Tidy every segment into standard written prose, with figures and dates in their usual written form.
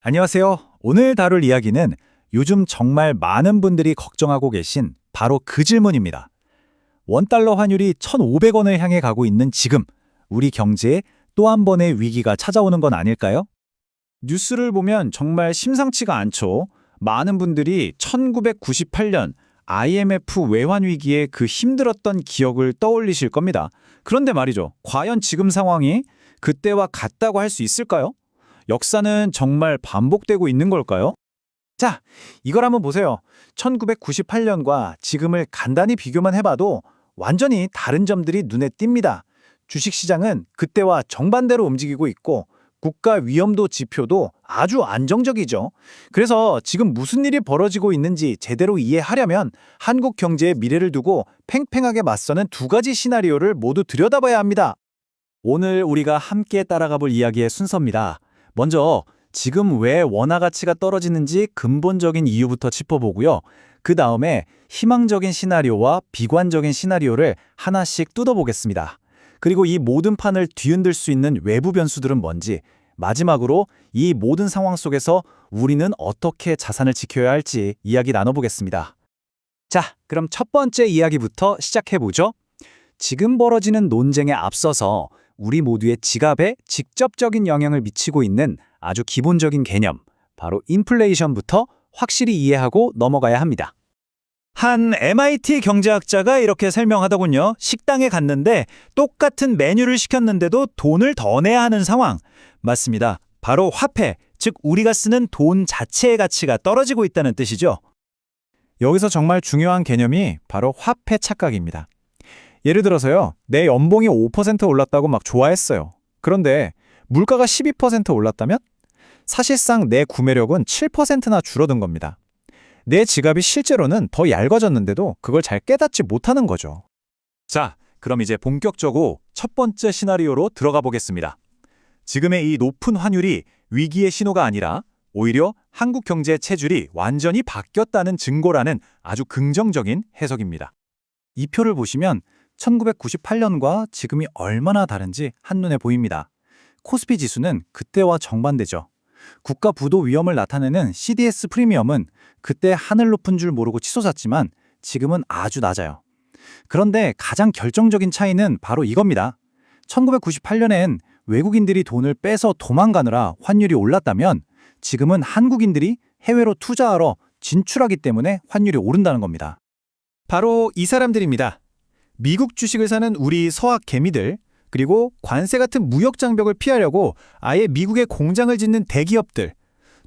안녕하세요. 오늘 다룰 이야기는 요즘 정말 많은 분들이 걱정하고 계신 바로 그 질문입니다. 원달러 환율이 1,500원을 향해 가고 있는 지금, 우리 경제에 또 한 번의 위기가 찾아오는 건 아닐까요? 뉴스를 보면 정말 심상치가 않죠. 많은 분들이 1998년 IMF 외환 위기의 그 힘들었던 기억을 떠올리실 겁니다. 그런데 말이죠. 과연 지금 상황이 그때와 같다고 할 수 있을까요? 역사는 정말 반복되고 있는 걸까요? 자, 이걸 한번 보세요. 1998년과 지금을 간단히 비교만 해봐도 완전히 다른 점들이 눈에 띕니다. 주식시장은 그때와 정반대로 움직이고 있고 국가 위험도 지표도 아주 안정적이죠. 그래서 지금 무슨 일이 벌어지고 있는지 제대로 이해하려면 한국 경제의 미래를 두고 팽팽하게 맞서는 두 가지 시나리오를 모두 들여다봐야 합니다. 오늘 우리가 함께 따라가 볼 이야기의 순서입니다. 먼저 지금 왜 원화 가치가 떨어지는지 근본적인 이유부터 짚어보고요. 그 다음에 희망적인 시나리오와 비관적인 시나리오를 하나씩 뜯어보겠습니다. 그리고 이 모든 판을 뒤흔들 수 있는 외부 변수들은 뭔지, 마지막으로 이 모든 상황 속에서 우리는 어떻게 자산을 지켜야 할지 이야기 나눠보겠습니다. 자, 그럼 첫 번째 이야기부터 시작해보죠. 지금 벌어지는 논쟁에 앞서서 우리 모두의 지갑에 직접적인 영향을 미치고 있는 아주 기본적인 개념, 바로 인플레이션부터 확실히 이해하고 넘어가야 합니다. 한 MIT 경제학자가 이렇게 설명하더군요. 식당에 갔는데 똑같은 메뉴를 시켰는데도 돈을 더 내야 하는 상황. 맞습니다. 바로 화폐, 즉 우리가 쓰는 돈 자체의 가치가 떨어지고 있다는 뜻이죠. 여기서 정말 중요한 개념이 바로 화폐 착각입니다. 예를 들어서요, 내 연봉이 5% 올랐다고 막 좋아했어요. 그런데 물가가 12% 올랐다면? 사실상 내 구매력은 7%나 줄어든 겁니다. 내 지갑이 실제로는 더 얇아졌는데도 그걸 잘 깨닫지 못하는 거죠. 자, 그럼 이제 본격적으로 첫 번째 시나리오로 들어가 보겠습니다. 지금의 이 높은 환율이 위기의 신호가 아니라 오히려 한국 경제의 체질이 완전히 바뀌었다는 증거라는 아주 긍정적인 해석입니다. 이 표를 보시면 1998년과 지금이 얼마나 다른지 한눈에 보입니다. 코스피 지수는 그때와 정반대죠. 국가 부도 위험을 나타내는 CDS 프리미엄은 그때 하늘 높은 줄 모르고 치솟았지만 지금은 아주 낮아요. 그런데 가장 결정적인 차이는 바로 이겁니다. 1998년엔 외국인들이 돈을 빼서 도망가느라 환율이 올랐다면 지금은 한국인들이 해외로 투자하러 진출하기 때문에 환율이 오른다는 겁니다. 바로 이 사람들입니다. 미국 주식을 사는 우리 서학 개미들, 그리고 관세 같은 무역 장벽을 피하려고 아예 미국에 공장을 짓는 대기업들,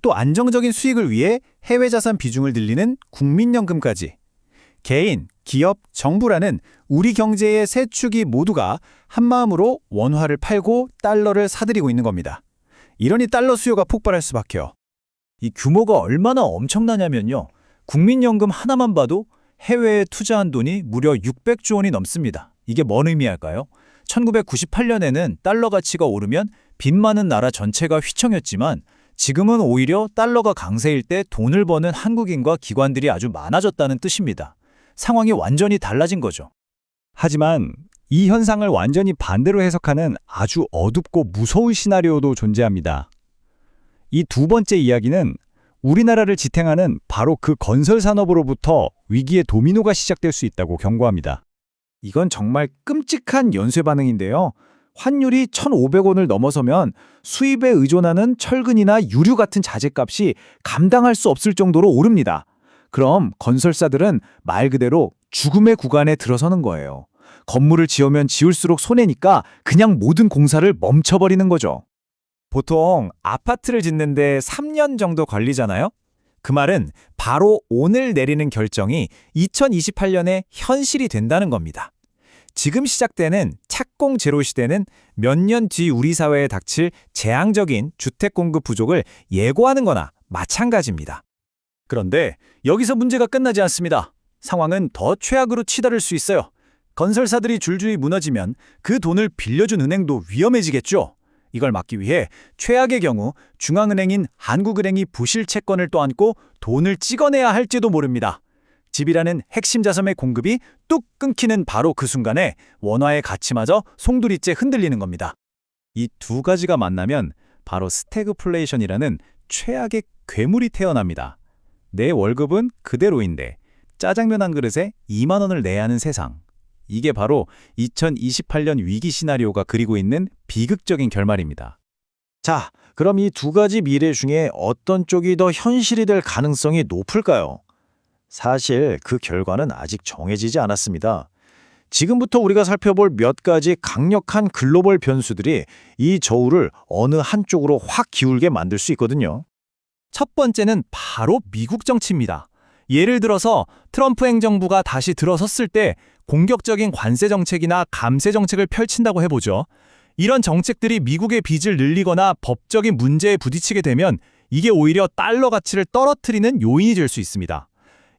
또 안정적인 수익을 위해 해외 자산 비중을 늘리는 국민연금까지. 개인, 기업, 정부라는 우리 경제의 세 축이 모두가 한마음으로 원화를 팔고 달러를 사들이고 있는 겁니다. 이러니 달러 수요가 폭발할 수밖에요. 이 규모가 얼마나 엄청나냐면요. 국민연금 하나만 봐도 해외에 투자한 돈이 무려 600조 원이 넘습니다. 이게 뭔 의미할까요? 1998년에는 달러 가치가 오르면 빚 많은 나라 전체가 휘청였지만 지금은 오히려 달러가 강세일 때 돈을 버는 한국인과 기관들이 아주 많아졌다는 뜻입니다. 상황이 완전히 달라진 거죠. 하지만 이 현상을 완전히 반대로 해석하는 아주 어둡고 무서운 시나리오도 존재합니다. 이 두 번째 이야기는 우리나라를 지탱하는 바로 그 건설 산업으로부터 위기의 도미노가 시작될 수 있다고 경고합니다. 이건 정말 끔찍한 연쇄 반응인데요. 환율이 1,500원을 넘어서면 수입에 의존하는 철근이나 유류 같은 자재값이 감당할 수 없을 정도로 오릅니다. 그럼 건설사들은 말 그대로 죽음의 구간에 들어서는 거예요. 건물을 지으면 지을수록 손해니까 그냥 모든 공사를 멈춰버리는 거죠. 보통 아파트를 짓는데 3년 정도 걸리잖아요? 그 말은 바로 오늘 내리는 결정이 2028년에 현실이 된다는 겁니다. 지금 시작되는 착공 제로 시대는 몇 년 뒤 우리 사회에 닥칠 재앙적인 주택 공급 부족을 예고하는 거나 마찬가지입니다. 그런데 여기서 문제가 끝나지 않습니다. 상황은 더 최악으로 치달을 수 있어요. 건설사들이 줄줄이 무너지면 그 돈을 빌려준 은행도 위험해지겠죠. 이걸 막기 위해 최악의 경우 중앙은행인 한국은행이 부실 채권을 떠안고 돈을 찍어내야 할지도 모릅니다. 집이라는 핵심 자산의 공급이 뚝 끊기는 바로 그 순간에 원화의 가치마저 송두리째 흔들리는 겁니다. 이 두 가지가 만나면 바로 스태그플레이션이라는 최악의 괴물이 태어납니다. 내 월급은 그대로인데 짜장면 한 그릇에 2만 원을 내야 하는 세상. 이게 바로 2028년 위기 시나리오가 그리고 있는 비극적인 결말입니다. 자, 그럼 이 두 가지 미래 중에 어떤 쪽이 더 현실이 될 가능성이 높을까요? 사실 그 결과는 아직 정해지지 않았습니다. 지금부터 우리가 살펴볼 몇 가지 강력한 글로벌 변수들이 이 저울을 어느 한쪽으로 확 기울게 만들 수 있거든요. 첫 번째는 바로 미국 정치입니다. 예를 들어서 트럼프 행정부가 다시 들어섰을 때 공격적인 관세 정책이나 감세 정책을 펼친다고 해보죠. 이런 정책들이 미국의 빚을 늘리거나 법적인 문제에 부딪히게 되면 이게 오히려 달러 가치를 떨어뜨리는 요인이 될 수 있습니다.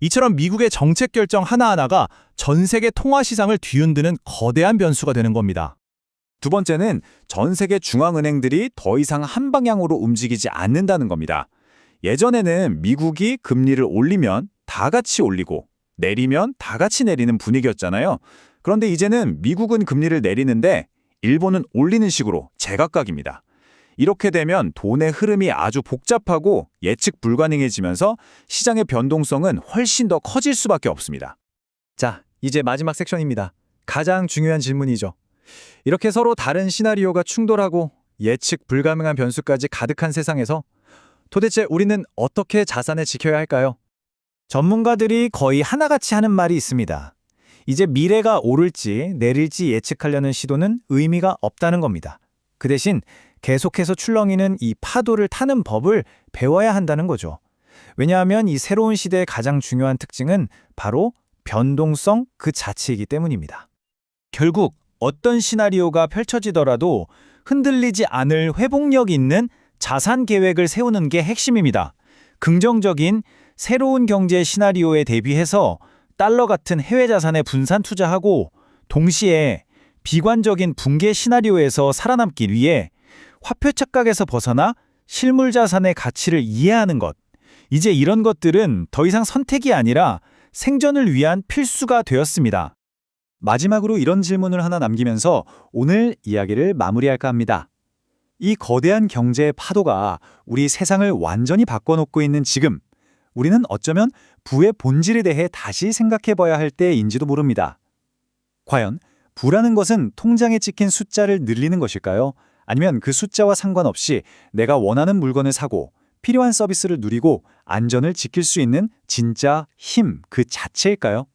이처럼 미국의 정책 결정 하나하나가 전 세계 통화 시장을 뒤흔드는 거대한 변수가 되는 겁니다. 두 번째는 전 세계 중앙은행들이 더 이상 한 방향으로 움직이지 않는다는 겁니다. 예전에는 미국이 금리를 올리면 다 같이 올리고 내리면 다 같이 내리는 분위기였잖아요. 그런데 이제는 미국은 금리를 내리는데 일본은 올리는 식으로 제각각입니다. 이렇게 되면 돈의 흐름이 아주 복잡하고 예측 불가능해지면서 시장의 변동성은 훨씬 더 커질 수밖에 없습니다. 자, 이제 마지막 섹션입니다. 가장 중요한 질문이죠. 이렇게 서로 다른 시나리오가 충돌하고 예측 불가능한 변수까지 가득한 세상에서 도대체 우리는 어떻게 자산을 지켜야 할까요? 전문가들이 거의 하나같이 하는 말이 있습니다. 이제 미래가 오를지 내릴지 예측하려는 시도는 의미가 없다는 겁니다. 그 대신 계속해서 출렁이는 이 파도를 타는 법을 배워야 한다는 거죠. 왜냐하면 이 새로운 시대의 가장 중요한 특징은 바로 변동성 그 자체이기 때문입니다. 결국 어떤 시나리오가 펼쳐지더라도 흔들리지 않을 회복력 있는 자산 계획을 세우는 게 핵심입니다. 긍정적인 새로운 경제 시나리오에 대비해서 달러 같은 해외 자산에 분산 투자하고 동시에 비관적인 붕괴 시나리오에서 살아남기 위해 화폐 착각에서 벗어나 실물 자산의 가치를 이해하는 것. 이제 이런 것들은 더 이상 선택이 아니라 생존을 위한 필수가 되었습니다. 마지막으로 이런 질문을 하나 남기면서 오늘 이야기를 마무리할까 합니다. 이 거대한 경제의 파도가 우리 세상을 완전히 바꿔놓고 있는 지금, 우리는 어쩌면 부의 본질에 대해 다시 생각해봐야 할 때인지도 모릅니다. 과연 부라는 것은 통장에 찍힌 숫자를 늘리는 것일까요? 아니면 그 숫자와 상관없이 내가 원하는 물건을 사고 필요한 서비스를 누리고 안전을 지킬 수 있는 진짜 힘 그 자체일까요?